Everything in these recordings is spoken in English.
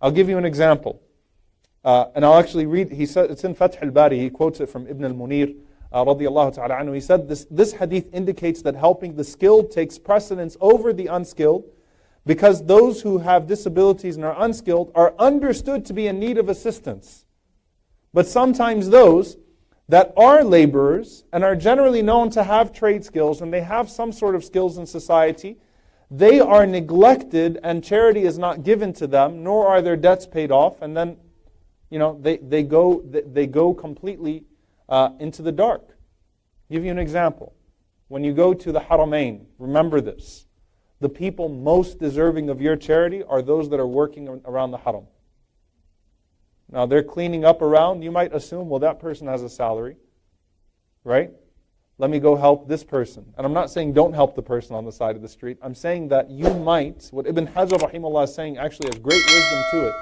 I'll give you an example. And I'll actually read, he said, it's in Fath al-Bari, he quotes it from Ibn al-Munir, radiyallahu ta'ala anhu. He said, this hadith indicates that helping the skilled takes precedence over the unskilled, because those who have disabilities and are unskilled are understood to be in need of assistance. But sometimes those that are laborers and are generally known to have trade skills and they have some sort of skills in society, they are neglected and charity is not given to them, nor are their debts paid off, and then they go completely into the dark. I'll give you an example. When you go to the Haramain, remember this. The people most deserving of your charity are those that are working around the Haram. Now they're cleaning up around, you might assume, well, that person has a salary, right? Let me go help this person. And I'm not saying don't help the person on the side of the street. I'm saying that you might, what Ibn Hajar rahimahullah is saying actually has great wisdom to it.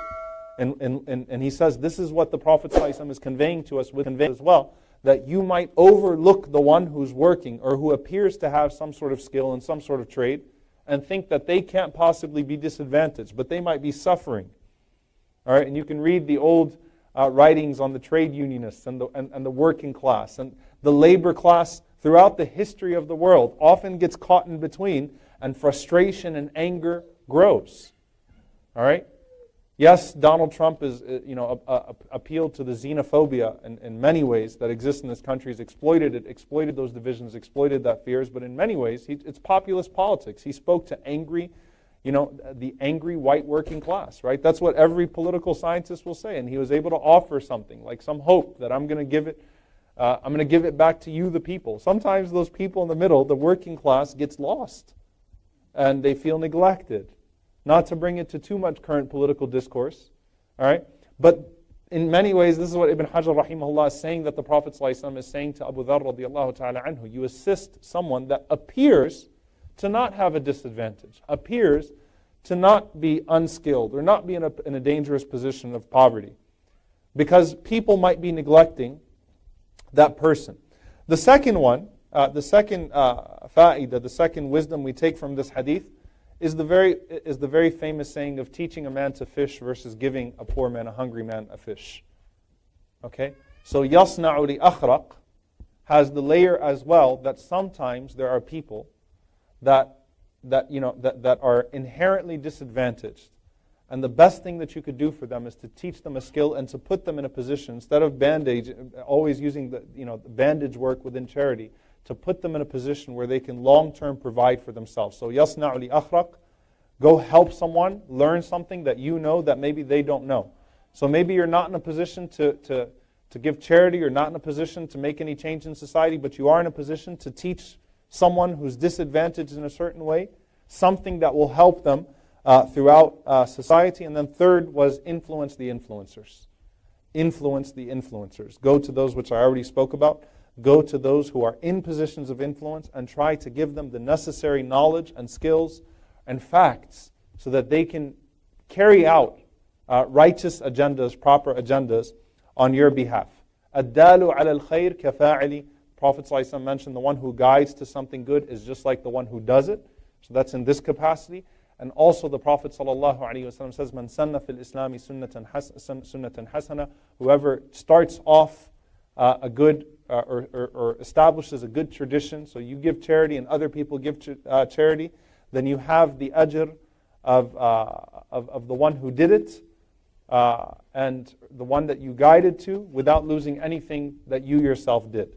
And he says this is what the Prophet ﷺ is conveying to us with as well, that you might overlook the one who's working or who appears to have some sort of skill and some sort of trade and think that they can't possibly be disadvantaged, but they might be suffering. All right, and you can read the old writings on the trade unionists and the working class. And the labor class throughout the history of the world often gets caught in between, and frustration and anger grows. All right? Yes, Donald Trump is, appealed to the xenophobia in many ways that exists in this country. He's exploited it, exploited those divisions, exploited that fears. But in many ways, it's populist politics. He spoke to the angry white working class, right? That's what every political scientist will say. And he was able to offer something, like some hope that I'm going to give it back to you, the people. Sometimes those people in the middle, the working class, gets lost. And they feel neglected. Not to bring it to too much current political discourse, all right? But in many ways, this is what Ibn Hajar rahimahullah is saying, that the Prophet ﷺ is saying to Abu Dharr radiyallahu ta'ala anhu. You assist someone that appears to not have a disadvantage, appears to not be unskilled or not be in a dangerous position of poverty, because people might be neglecting that person. The second one, the second fa'idah, the second wisdom we take from this hadith is the very famous saying of teaching a man to fish versus giving a poor man, a hungry man, a fish. Okay? So yasna'u li akhraq has the layer as well that sometimes there are people that are inherently disadvantaged. And the best thing that you could do for them is to teach them a skill and to put them in a position, instead of bandage, always using the bandage work within charity, to put them in a position where they can long-term provide for themselves. So yasna'u li akhraq, go help someone, learn something that you know that maybe they don't know. So maybe you're not in a position to give charity, you're not in a position to make any change in society, but you are in a position to teach someone who's disadvantaged in a certain way something that will help them throughout society. And then third was influence the influencers. Influence the influencers. Go to those which I already spoke about. Go to those who are in positions of influence and try to give them the necessary knowledge and skills and facts so that they can carry out righteous agendas, proper agendas on your behalf. Ad-dalu ala al-khayr kafa'ili. Prophet ﷺ mentioned the one who guides to something good is just like the one who does it. So that's in this capacity. And also the Prophet ﷺ says, Man sanna fil islami sunnatan hasana. Whoever starts off a good or establishes a good tradition, so you give charity and other people give charity, then you have the ajr of the one who did it and the one that you guided to without losing anything that you yourself did.